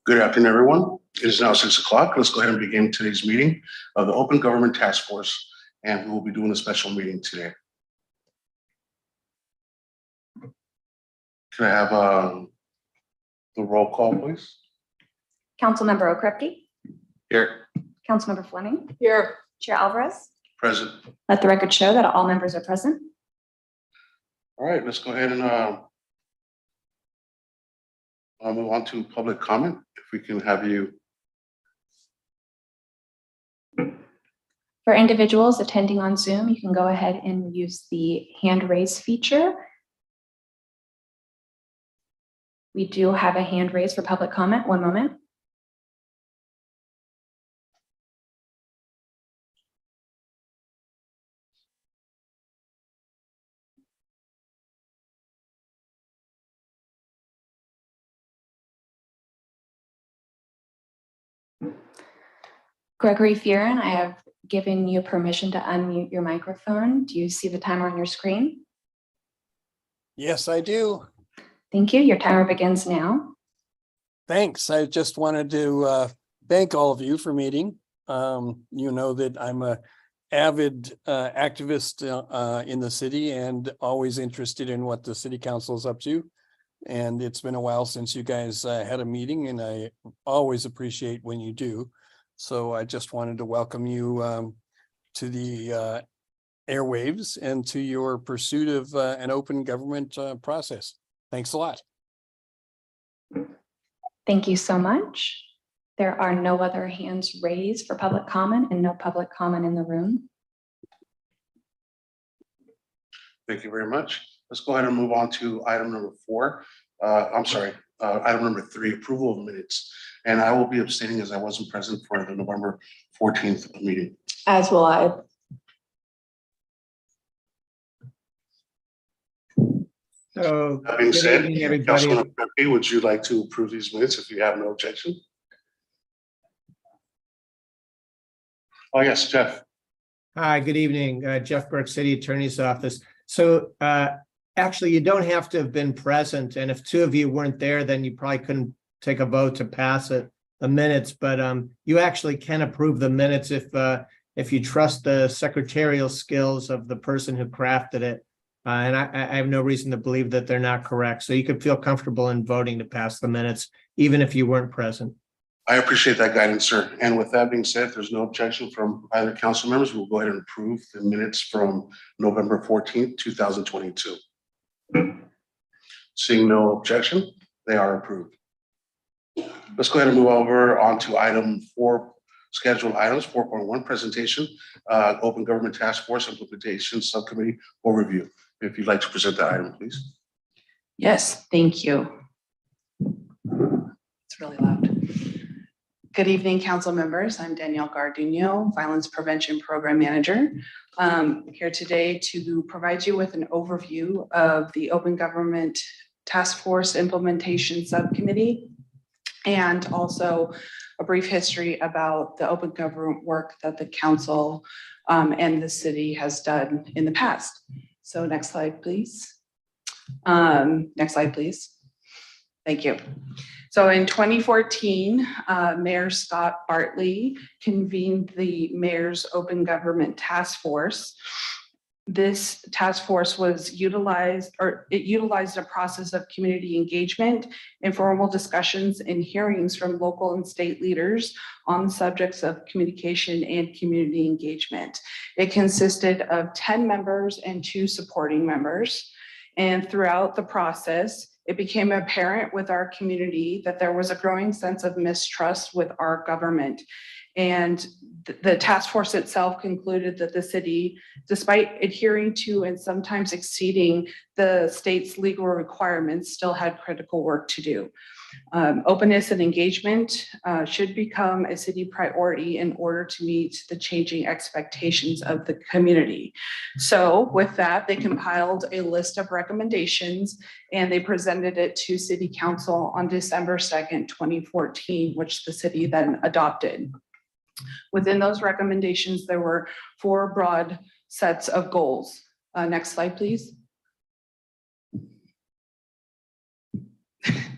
Good afternoon, everyone. It is now 6 o'clock. Let's go ahead and begin today's meeting of the Open Government Task Force, and we will be doing a special meeting today. Can I have the roll call, please? Councilmember Okrepke. Here. Councilmember Fleming. Here. Chair Alvarez. Present. Let the record show that all members are present. All right, let's go ahead and move on to public comment. If we can have you. For individuals attending on Zoom, you can go ahead and use the hand raise feature. We do have a hand raise for public comment. One moment. Gregory Fearon, I have given you permission to unmute your microphone. Do you see the timer on your screen? Yes, I do. Thank you. Your timer begins now. Thanks. I just wanted to thank all of you for meeting. You know that I'm a avid activist in the city and always interested in what the city council is up to. And it's been a while since you guys had a meeting, and I always appreciate when you do. So I just wanted to welcome you to the airwaves and to your pursuit of an open government process. Thanks a lot. Thank you so much. There are no other hands raised for public comment and no public comment in the room. Thank you very much. Let's go ahead and move on to item number 4. Item number 3, approval of minutes. And I will be abstaining as I wasn't present for the November 14th meeting. As will I. So, That being good said, evening, everybody. Councilman Pepe, would you like to approve these minutes if you have no objection? Oh, yes, Jeff. Hi, good evening. Jeff Burke, City Attorney's Office. So actually, you don't have to have been present. And if 2 of you weren't there, then you probably couldn't take a vote to pass it, the minutes. But you actually can approve the minutes if you trust the secretarial skills of the person who crafted it. And I have no reason to believe that they're not correct. So you could feel comfortable in voting to pass the minutes, even if you weren't present. I appreciate that guidance, sir. And with that being said, if there's no objection from either council members, we'll go ahead and approve the minutes from November 14th, 2022. Seeing no objection, they are approved. Let's go ahead and move over onto item 4, scheduled items, 4.1, presentation, Open Government Task Force Implementation Subcommittee Overview. If you'd like to present that item, please. Yes, thank you. It's really loud. Good evening, council members. I'm Danielle Garduno, Violence Prevention Program Manager. Here today to provide you with an overview of the Open Government Task Force Implementation Subcommittee, and also a brief history about the open government work that the council and the city has done in the past. So next slide, please. Next slide, please. Thank you. So in 2014, Mayor Scott Bartley convened the Mayor's Open Government Task Force. This task force was utilized a process of community engagement, informal discussions, and hearings from local and state leaders on the subjects of communication and community engagement. It consisted of 10 members and 2 supporting members. And throughout the process, it became apparent with our community that there was a growing sense of mistrust with our government. And the task force itself concluded that the city, despite adhering to and sometimes exceeding the state's legal requirements, still had critical work to do. Openness and engagement should become a city priority in order to meet the changing expectations of the community. So with that, they compiled a list of recommendations and they presented it to City Council on December 2nd, 2014, which the city then adopted. Within those recommendations, there were 4 broad sets of goals. Next slide, please.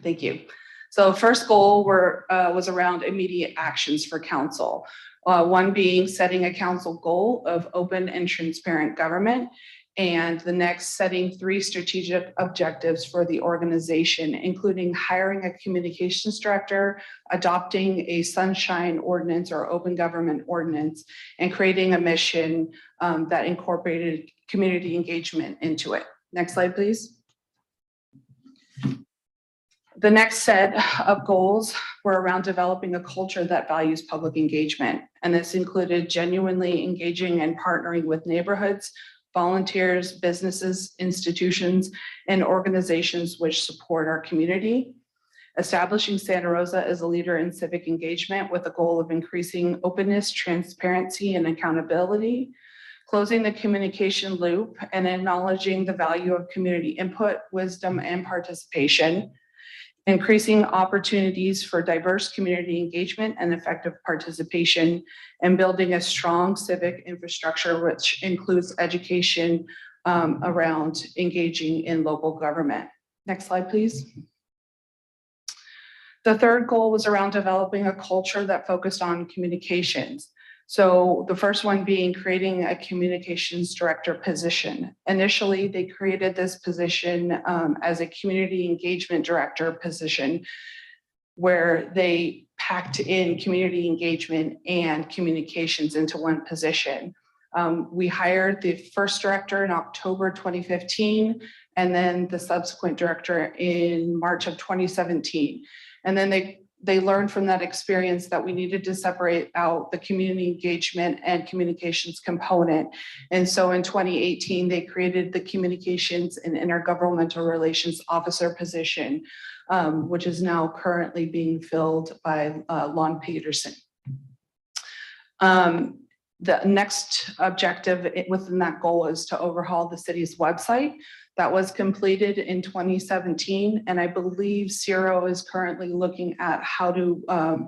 Thank you. So first goal was around immediate actions for council. One being setting a council goal of open and transparent government, and the next setting 3 strategic objectives for the organization, including hiring a communications director, adopting a sunshine ordinance or open government ordinance, and creating a mission that incorporated community engagement into it. Next slide, please. The next set of goals were around developing a culture that values public engagement. And this included genuinely engaging and partnering with neighborhoods, volunteers, businesses, institutions, and organizations which support our community. Establishing Santa Rosa as a leader in civic engagement with the goal of increasing openness, transparency, and accountability. Closing the communication loop and acknowledging the value of community input, wisdom, and participation. Increasing opportunities for diverse community engagement and effective participation, and building a strong civic infrastructure, which includes education around engaging in local government. Next slide, please. The third goal was around developing a culture that focused on communications. So the first one being creating a communications director position. Initially, they created this position as a community engagement director position, where they packed in community engagement and communications into one position. We hired the first director in October 2015, and then the subsequent director in March of 2017. And then they learned from that experience that we needed to separate out the community engagement and communications component. And so in 2018, they created the communications and intergovernmental relations officer position, which is now currently being filled by Lon Peterson. The next objective within that goal is to overhaul the city's website. That was completed in 2017, and I believe CIRO is currently looking at how to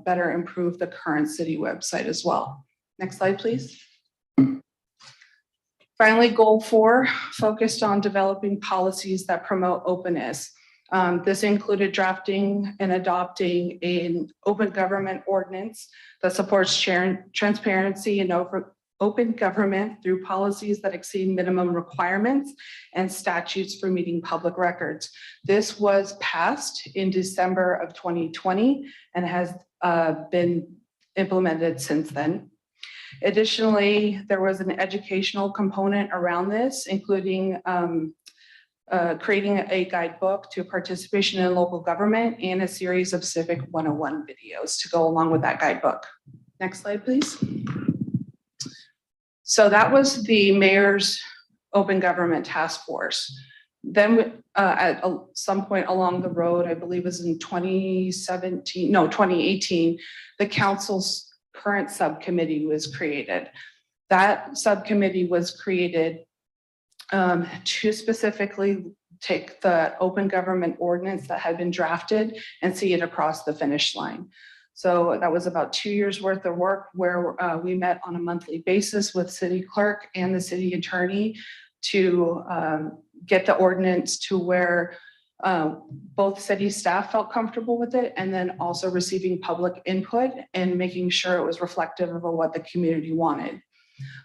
better improve the current city website as well. Next slide, please. Finally, goal 4 focused on developing policies that promote openness. This included drafting and adopting an open government ordinance that supports transparency and open government through policies that exceed minimum requirements and statutes for meeting public records. This was passed in December of 2020 and has been implemented since then. Additionally, there was an educational component around this, including creating a guidebook to participation in local government and a series of Civic 101 videos to go along with that guidebook. Next slide, please. So that was the mayor's open government task force. Then at some point along the road, I believe it was in 2018, the council's current subcommittee was created. That subcommittee was created to specifically take the open government ordinance that had been drafted and see it across the finish line. So that was about 2 years worth of work where we met on a monthly basis with city clerk and the city attorney to get the ordinance to where both city staff felt comfortable with it, and then also receiving public input and making sure it was reflective of what the community wanted.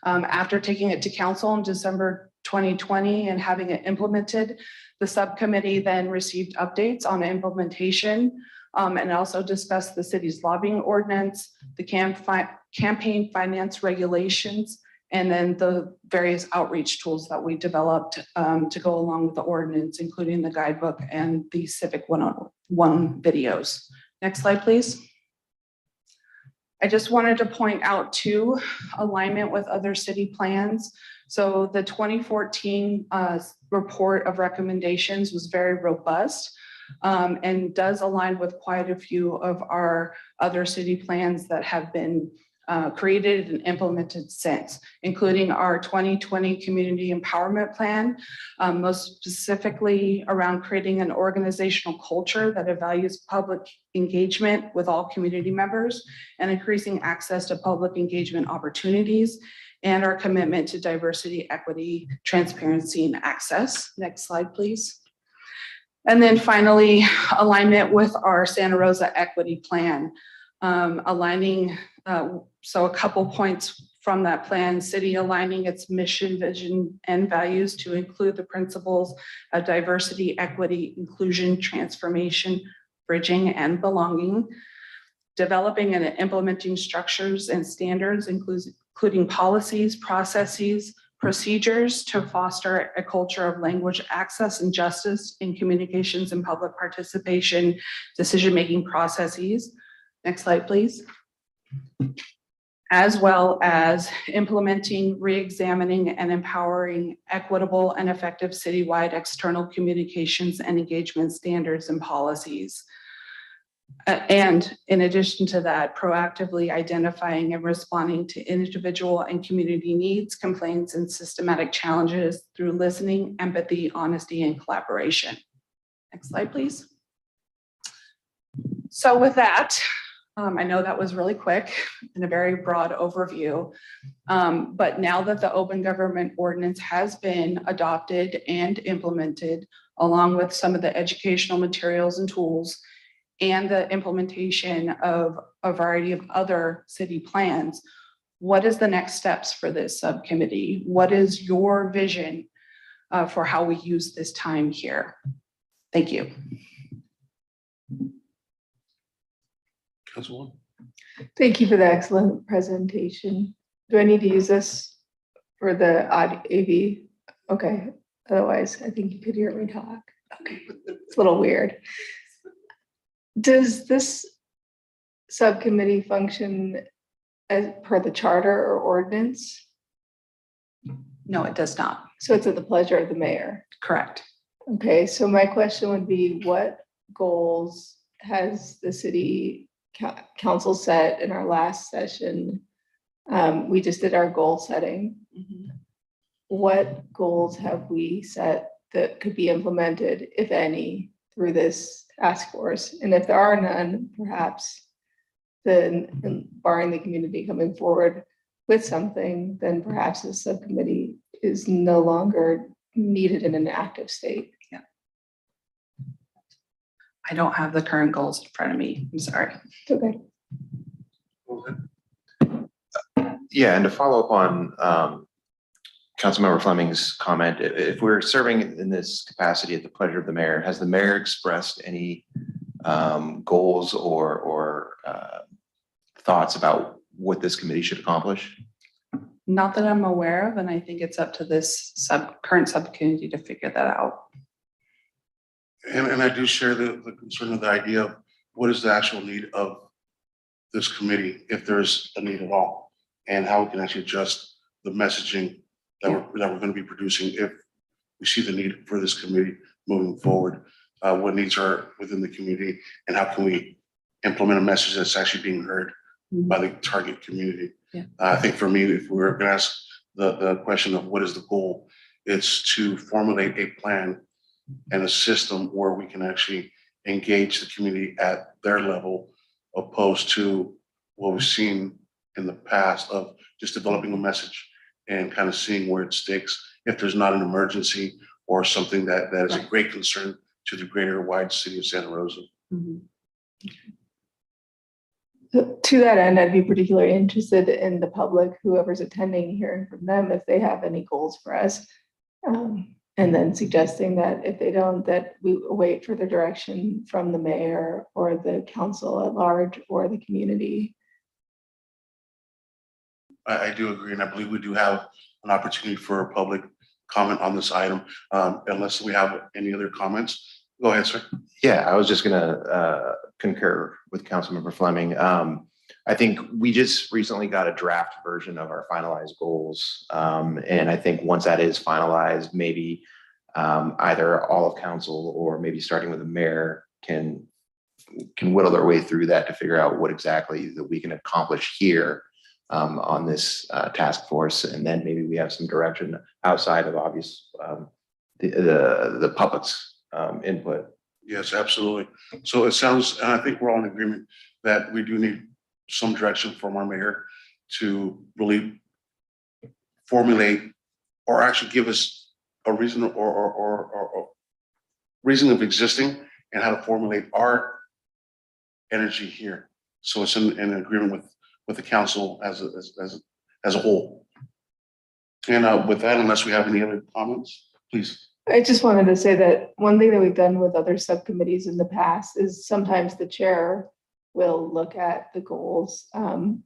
After taking it to council in December 2020 and having it implemented, the subcommittee then received updates on implementation and also discussed the city's lobbying ordinance, the campaign finance regulations, and then the various outreach tools that we developed to go along with the ordinance, including the guidebook and the Civic 101 videos. Next slide, please. I just wanted to point out too, alignment with other city plans. So the 2014 report of recommendations was very robust and does align with quite a few of our other city plans that have been created and implemented since, including our 2020 Community Empowerment Plan, most specifically around creating an organizational culture that values public engagement with all community members and increasing access to public engagement opportunities, and our commitment to diversity, equity, transparency, and access. Next slide, please. And then finally, alignment with our Santa Rosa Equity Plan, aligning, so a couple points from that plan: city aligning its mission, vision, and values to include the principles of diversity, equity, inclusion, transformation, bridging, and belonging; developing and implementing structures and standards, including policies, processes, procedures to foster a culture of language access and justice in communications and public participation, decision-making processes. Next slide, please. As well as implementing, re-examining, and empowering equitable and effective citywide external communications and engagement standards and policies. And in addition to that, proactively identifying and responding to individual and community needs, complaints, and systematic challenges through listening, empathy, honesty, and collaboration. Next slide, please. So with that, I know that was really quick and a very broad overview, but now that the open government ordinance has been adopted and implemented, along with some of the educational materials and tools, and the implementation of a variety of other city plans, what is the next steps for this subcommittee? What is your vision for how we use this time here? Thank you. Councilwoman. Thank you for the excellent presentation. Do I need to use this for the AV? Okay, otherwise I think you could hear me talk. Okay, it's a little weird. Does this subcommittee function as per the charter or ordinance? No, it does not. So it's at the pleasure of the mayor. Correct. Okay, so my question would be, what goals has the city council set in our last session? We just did our goal setting. Mm-hmm. What goals have we set that could be implemented, if any, through this task force? And if there are none, perhaps then, barring the community coming forward with something, then perhaps this subcommittee is no longer needed in an active state. Yeah. I don't have the current goals in front of me. I'm sorry. Okay. Okay. Yeah, and to follow up on Councilmember Fleming's comment, if we're serving in this capacity at the pleasure of the mayor, has the mayor expressed any goals or thoughts about what this committee should accomplish? Not that I'm aware of, and I think it's up to this current subcommittee to figure that out. And I do share the concern of the idea of what is the actual need of this committee, if there's a need at all, and how we can actually adjust the messaging that we're going to be producing if we see the need for this committee moving forward. What needs are within the community, and how can we implement a message that's actually being heard by the target community. Yeah. I think for me, if we were going to ask the question of what is the goal, it's to formulate a plan and a system where we can actually engage the community at their level, opposed to what we've seen in the past of just developing a message and kind of seeing where it sticks. If there's not an emergency or something that is a great concern to the greater wide city of Santa Rosa. Mhm. To that end, I'd be particularly interested in the public, whoever's attending, hearing from them if they have any goals for us. And then suggesting that if they don't, that we await further direction from the mayor or the council at large or the community. I do agree, and I believe we do have an opportunity for a public comment on this item. Unless we have any other comments, go ahead, sir. Yeah, I was just gonna concur with Councilmember Fleming. I think we just recently got a draft version of our finalized goals. And I think once that is finalized, maybe either all of council or maybe starting with the mayor can whittle their way through that to figure out what exactly that we can accomplish here on this task force. And then maybe we have some direction outside of obvious the public's input. Yes, absolutely. So it sounds, and I think we're all in agreement that we do need some direction from our mayor to really formulate or actually give us a reason or reason of existing and how to formulate our energy here. So it's in agreement with the council as a whole. And with that, unless we have any other comments, please. I just wanted to say that one thing that we've done with other subcommittees in the past is sometimes the chair will look at the goals.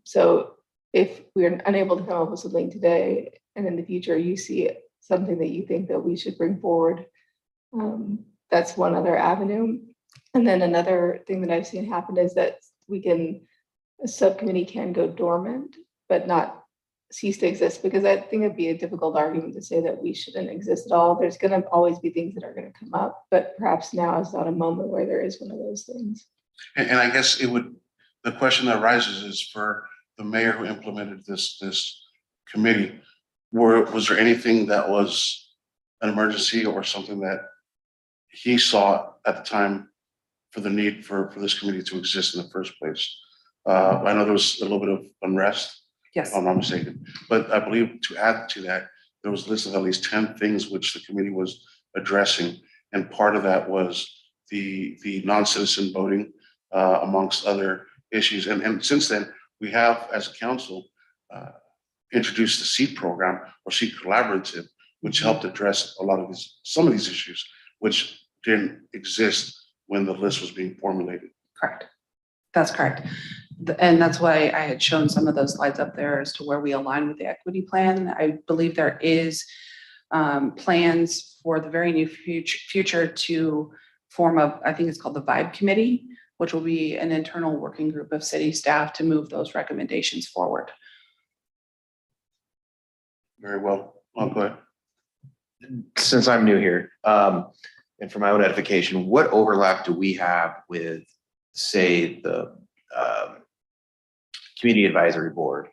So if we're unable to come up with something today and in the future you see something that you think that we should bring forward, that's one other avenue. And then another thing that I've seen happen is that a subcommittee can go dormant, but not cease to exist, because I think it'd be a difficult argument to say that we shouldn't exist at all. There's going to always be things that are going to come up, but perhaps now is not a moment where there is one of those things. And I guess the question that arises is for the mayor who implemented this committee, was there anything that was an emergency or something that he saw at the time for the need for this committee to exist in the first place? I know there was a little bit of unrest, Yes. if I'm not mistaken, but I believe to add to that, there was a list of at least 10 things which the committee was addressing. And part of that was the non-citizen voting, amongst other issues. And since then, we have, as a council, introduced the SEED program or SEED Collaborative, which helped address some of these issues, which didn't exist when the list was being formulated. Correct. That's correct. And that's why I had shown some of those slides up there as to where we align with the equity plan. I believe there is plans for the very near future to form I think it's called the Vibe Committee, which will be an internal working group of city staff to move those recommendations forward. Very well. Go ahead. Since I'm new here, and for my own edification, what overlap do we have with, say, the Community Advisory Board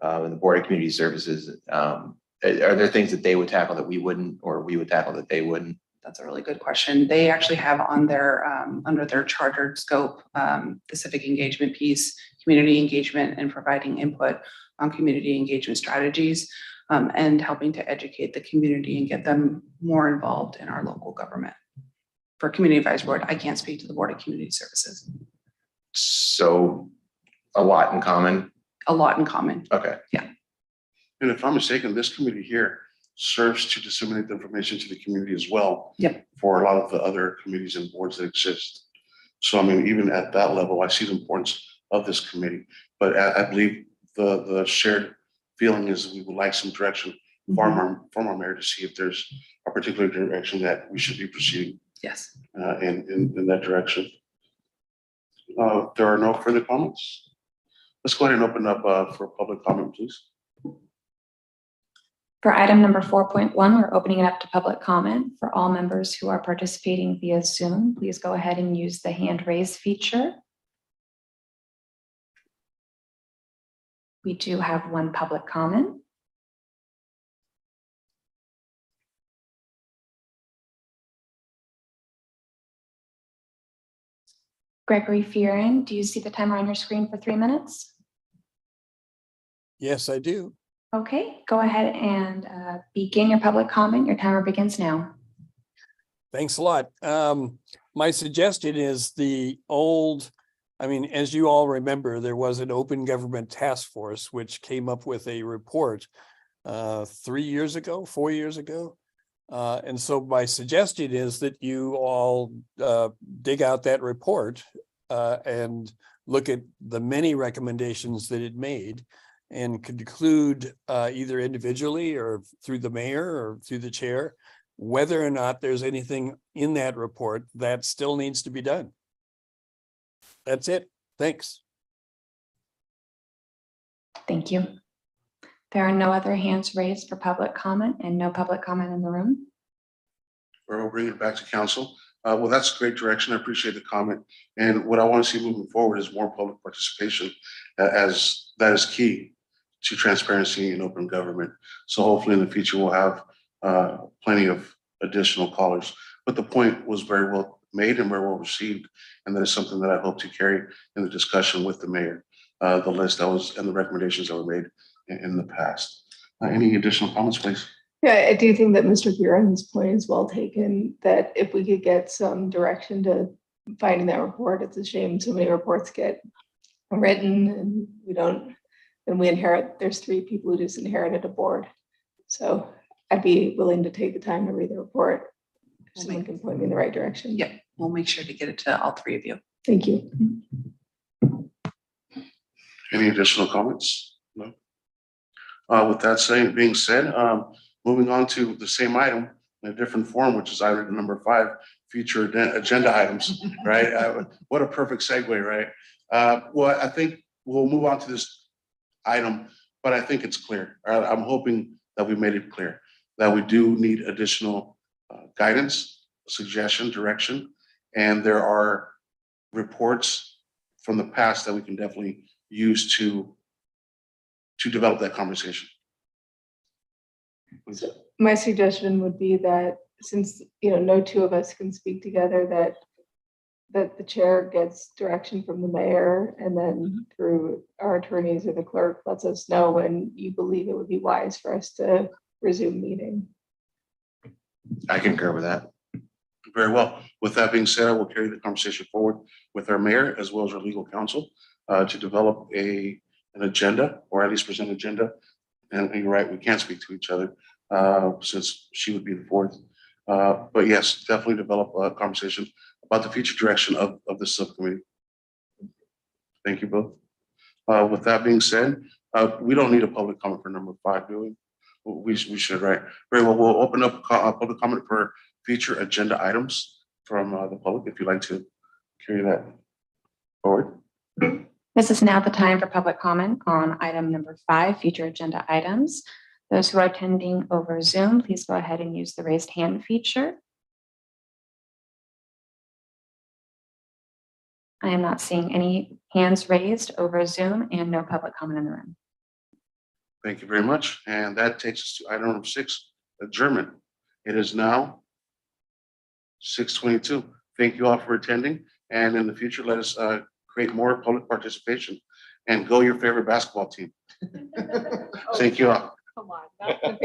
and the Board of Community Services? Are there things that they would tackle that we wouldn't, or we would tackle that they wouldn't? That's a really good question. They actually have on their under their chartered scope the civic engagement piece, community engagement, and providing input on community engagement strategies, and helping to educate the community and get them more involved in our local government. For Community Advisory Board, I can't speak to the Board of Community Services. So a lot in common. A lot in common. Okay. Yeah. And if I'm mistaken, this committee here serves to disseminate the information to the community as well. Yep. For a lot of the other committees and boards that exist. So I mean, even at that level, I see the importance of this committee. But I believe the shared feeling is we would like some direction from our mayor to see if there's a particular direction that we should be proceeding Yes. in that direction. There are no further comments. Let's go ahead and open up for public comment, please. For item number 4.1, we're opening it up to public comment. For all members who are participating via Zoom, please go ahead and use the hand raise feature. We do have one public comment. Gregory Fearon, do you see the timer on your screen for 3 minutes? Yes, I do. Okay, go ahead and begin your public comment. Your timer begins now. Thanks a lot. My suggestion is as you all remember, there was an open government task force which came up with a report 4 years ago. And so my suggestion is that you all dig out that report and look at the many recommendations that it made and conclude either individually or through the mayor or through the chair, whether or not there's anything in that report that still needs to be done. That's it. Thanks. Thank you. There are no other hands raised for public comment and no public comment in the room. We'll bring it back to council. Well, that's great direction. I appreciate the comment. And what I want to see moving forward is more public participation, as that is key to transparency in open government. So hopefully in the future, we'll have plenty of additional callers. But the point was very well made and very well received. And that is something that I hope to carry in the discussion with the mayor, the list that was and the recommendations that were made in the past. Any additional comments, please? Yeah, I do think that Mr. Buren's point is well taken, that if we could get some direction to finding that report, it's a shame so many reports get written and we inherit, there's 3 people who just inherited a board. So I'd be willing to take the time to read the report. If someone can point me in the right direction. Yep, we'll make sure to get it to all 3 of you. Thank you. Any additional comments? No. With that being said, moving on to the same item in a different form, which is item number 5, future agenda items, right? What a perfect segue, right? Well, I think we'll move on to this item, but I think it's clear. I'm hoping that we made it clear that we do need additional guidance, suggestion, direction, and there are reports from the past that we can definitely use to develop that conversation. Please. My suggestion would be that since, no 2 of us can speak together, that the chair gets direction from the mayor and then through our attorneys or the clerk lets us know when you believe it would be wise for us to resume meeting. I concur with that. Very well. With that being said, I will carry the conversation forward with our mayor as well as our legal counsel to develop an agenda, or at least present an agenda. And you're right, we can't speak to each other since she would be the 4th. But yes, definitely develop a conversation about the future direction of the subcommittee. Thank you both. With that being said, we don't need a public comment for number 5, do we? We should, right? Very well. We'll open up public comment for future agenda items from the public, if you'd like to carry that forward. This is now the time for public comment on item number 5, future agenda items. Those who are attending over Zoom, please go ahead and use the raised hand feature. I am not seeing any hands raised over Zoom and no public comment in the room. Thank you very much. And that takes us to item number 6, adjournment. It is now 6:22. Thank you all for attending. And in the future, let us create more public participation and go your favorite basketball team. Thank you all. Come on.